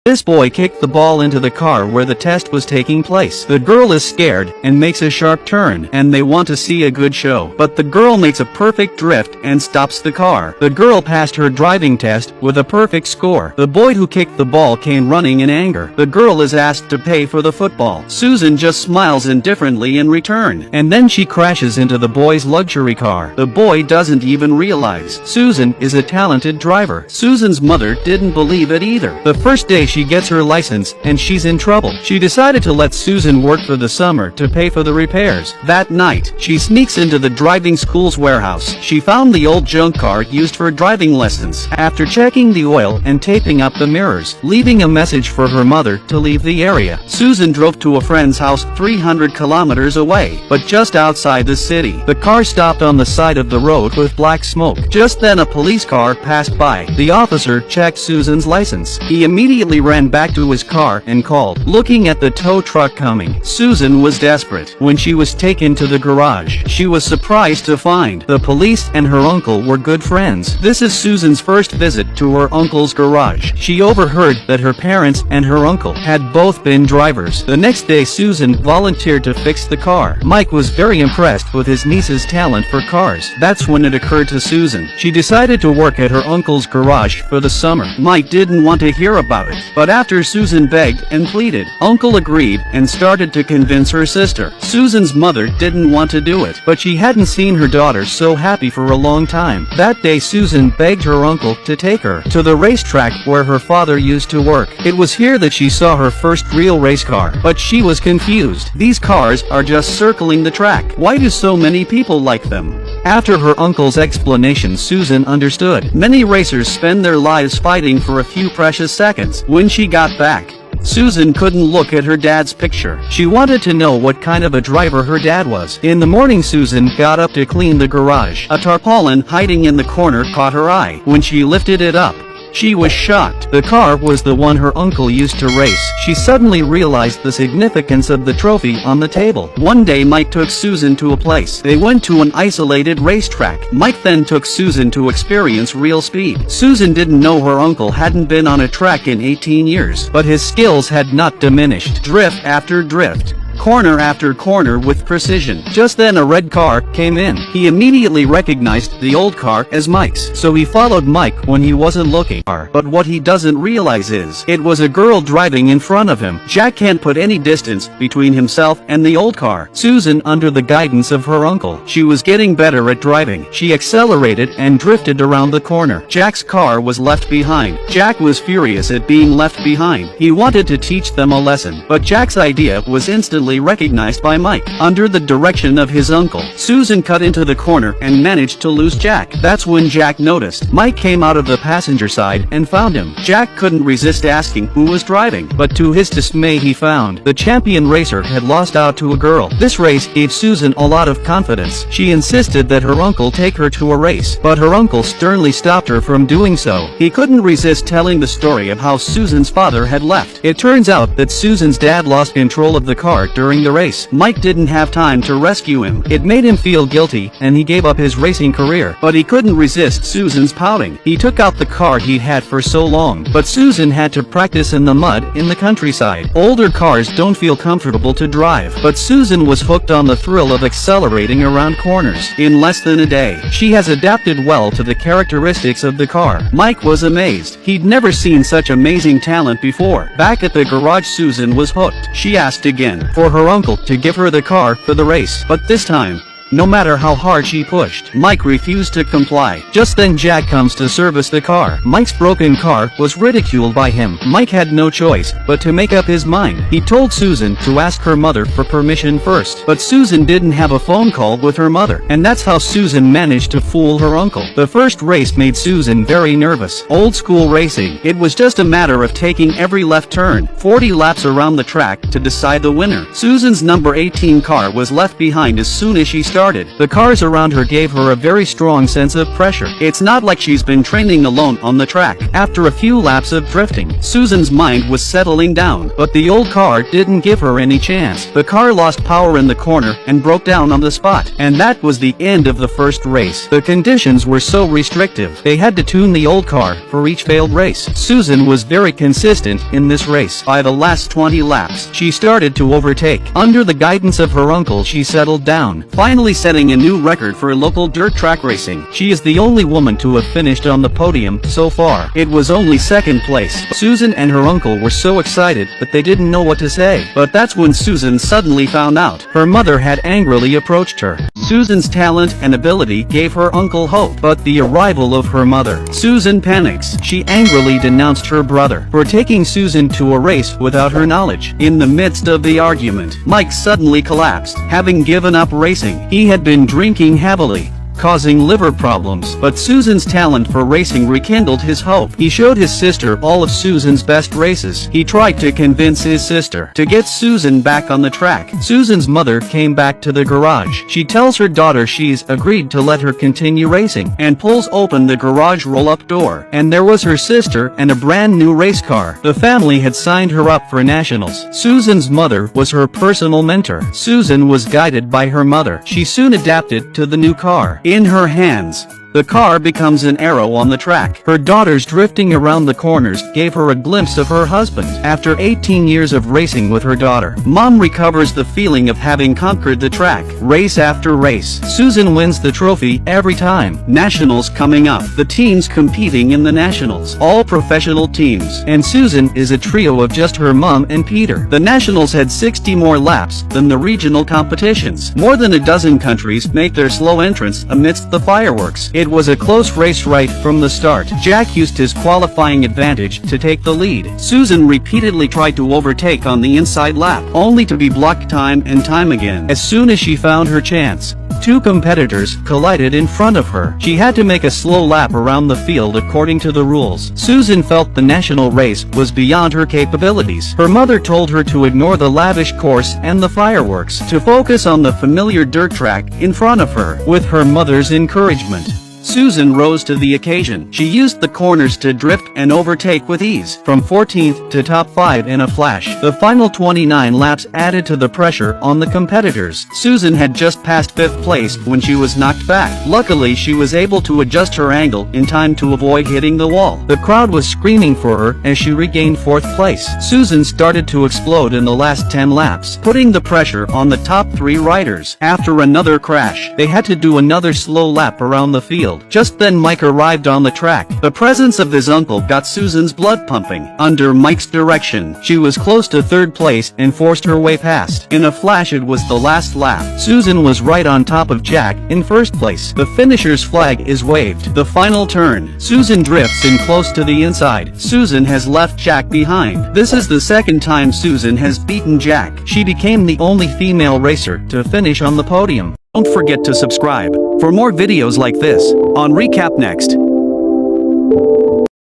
This boy kicked the ball into the car where the test was taking place. The girl is scared and makes a sharp turn, and they want to see a good show. But the girl makes a perfect drift and stops the car. The girl passed her driving test with a perfect score. The boy who kicked the ball came running in anger. The girl is asked to pay for the football. Susan just smiles indifferently in return, and then she crashes into the boy's luxury car. The boy doesn't even realize Susan is a talented driver. Susan's mother didn't believe it either. The first day she gets her license, and she's in trouble. She decided to let Susan work for the summer to pay for the repairs. That night, she sneaks into the driving school's warehouse. She found the old junk car used for driving lessons. After checking the oil and taping up the mirrors, leaving a message for her mother to leave the area, Susan drove to a friend's house 300 kilometers away. But just outside the city, the car stopped on the side of the road with black smoke. Just then a police car passed by. The officer checked Susan's license. He immediately ran back to his car and called. Looking at the tow truck coming, Susan was desperate. When she was taken to the garage, she was surprised to find the police and her uncle were good friends. This is Susan's first visit to her uncle's garage. She overheard that her parents and her uncle had both been drivers. The next day, Susan volunteered to fix the car. Mike was very impressed with his niece's talent for cars. That's when it occurred to Susan. She decided to work at her uncle's garage for the summer. Mike didn't want to hear about it, but after Susan begged and pleaded, Uncle agreed and started to convince her sister. Susan's mother didn't want to do it, but she hadn't seen her daughter so happy for a long time. That day, Susan begged her uncle to take her to the racetrack where her father used to work. It was here that she saw her first real race car, but she was confused. These cars are just circling the track. Why do so many people like them? After her uncle's explanation, Susan understood. Many racers spend their lives fighting for a few precious seconds. When she got back, Susan couldn't look at her dad's picture. She wanted to know what kind of a driver her dad was. In the morning, Susan got up to clean the garage. A tarpaulin hiding in the corner caught her eye. When she lifted it up, she was shocked. The car was the one her uncle used to race. She suddenly realized the significance of the trophy on the table. One day, Mike took Susan to a place. They went to an isolated racetrack. Mike then took Susan to experience real speed. Susan didn't know her uncle hadn't been on a track in 18 years, but his skills had not diminished. Drift after drift, corner after corner with precision. Just then a red car came in. He immediately recognized the old car as Mike's, so he followed Mike when he wasn't looking. But what he doesn't realize is, it was a girl driving in front of him. Jack can't put any distance between himself and the old car. Susan, under the guidance of her uncle, she was getting better at driving. She accelerated and drifted around the corner. Jack's car was left behind. Jack was furious at being left behind. He wanted to teach them a lesson, but Jack's idea was instantly recognized by Mike. Under the direction of his uncle, Susan cut into the corner and managed to lose Jack. That's when Jack noticed. Mike came out of the passenger side and found him. Jack couldn't resist asking who was driving, but to his dismay he found the champion racer had lost out to a girl. This race gave Susan a lot of confidence. She insisted that her uncle take her to a race, but her uncle sternly stopped her from doing so. He couldn't resist telling the story of how Susan's father had left. It turns out that Susan's dad lost control of the car during the race. Mike didn't have time to rescue him. It made him feel guilty, and he gave up his racing career. But he couldn't resist Susan's pouting. He took out the car he'd had for so long, but Susan had to practice in the mud in the countryside. Older cars don't feel comfortable to drive, but Susan was hooked on the thrill of accelerating around corners. In less than a day, she has adapted well to the characteristics of the car. Mike was amazed. He'd never seen such amazing talent before. Back at the garage, Susan was hooked. She asked again for her uncle to give her the car for the race, but this time, no matter how hard she pushed, Mike refused to comply. Just then Jack comes to service the car. Mike's broken car was ridiculed by him. Mike had no choice but to make up his mind. He told Susan to ask her mother for permission first, but Susan didn't have a phone call with her mother, and that's how Susan managed to fool her uncle. The first race made Susan very nervous. Old school racing. It was just a matter of taking every left turn, 40 laps around the track to decide the winner. Susan's number 18 car was left behind as soon as she started. started. The cars around her gave her a very strong sense of pressure. It's not like she's been training alone on the track. After a few laps of drifting, Susan's mind was settling down, but the old car didn't give her any chance. The car lost power in the corner and broke down on the spot, and that was the end of the first race. The conditions were so restrictive, they had to tune the old car for each failed race. Susan was very consistent in this race. By the last 20 laps, she started to overtake. Under the guidance of her uncle, she settled down, finally setting a new record for local dirt track racing. She is the only woman to have finished on the podium so far. It was only second place. Susan and her uncle were so excited that they didn't know what to say. But that's when Susan suddenly found out. Her mother had angrily approached her. Susan's talent and ability gave her uncle hope, but the arrival of her mother. Susan panics. She angrily denounced her brother for taking Susan to a race without her knowledge. In the midst of the argument, Mike suddenly collapsed, having given up racing. He had been drinking heavily, causing liver problems, but Susan's talent for racing rekindled his hope. He showed his sister all of Susan's best races. He tried to convince his sister to get Susan back on the track. Susan's mother came back to the garage. She tells her daughter she's agreed to let her continue racing, and pulls open the garage roll-up door. And there was her sister and a brand new race car. The family had signed her up for nationals. Susan's mother was her personal mentor. Susan was guided by her mother. She soon adapted to the new car. In her hands, the car becomes an arrow on the track. Her daughters drifting around the corners gave her a glimpse of her husband. After 18 years of racing with her daughter, Mom recovers the feeling of having conquered the track. Race after race, Susan wins the trophy every time. Nationals coming up. The teams competing in the nationals, all professional teams, and Susan is a trio of just her mom and Peter. The nationals had 60 more laps than the regional competitions. More than a dozen countries make their slow entrance amidst the fireworks. It was a close race right from the start. Jack used his qualifying advantage to take the lead. Susan repeatedly tried to overtake on the inside lap, only to be blocked time and time again. As soon as she found her chance, two competitors collided in front of her. She had to make a slow lap around the field according to the rules. Susan felt the national race was beyond her capabilities. Her mother told her to ignore the lavish course and the fireworks, to focus on the familiar dirt track in front of her. With her mother's encouragement, Susan rose to the occasion. She used the corners to drift and overtake with ease, from 14th to top 5 in a flash. The final 29 laps added to the pressure on the competitors. Susan had just passed 5th place when she was knocked back. Luckily, she was able to adjust her angle in time to avoid hitting the wall. The crowd was screaming for her as she regained 4th place. Susan started to explode in the last 10 laps, putting the pressure on the top 3 riders. After another crash, they had to do another slow lap around the field. Just then Mike arrived on the track. The presence of his uncle got Susan's blood pumping. Under Mike's direction, she was close to 3rd place and forced her way past. In a flash, it was the last lap. Susan was right on top of Jack in 1st place. The finisher's flag is waved. The final turn, Susan drifts in close to the inside. Susan has left Jack behind. This is the 2nd time Susan has beaten Jack. She became the only female racer to finish on the podium. Don't forget to subscribe for more videos like this on Recap Next.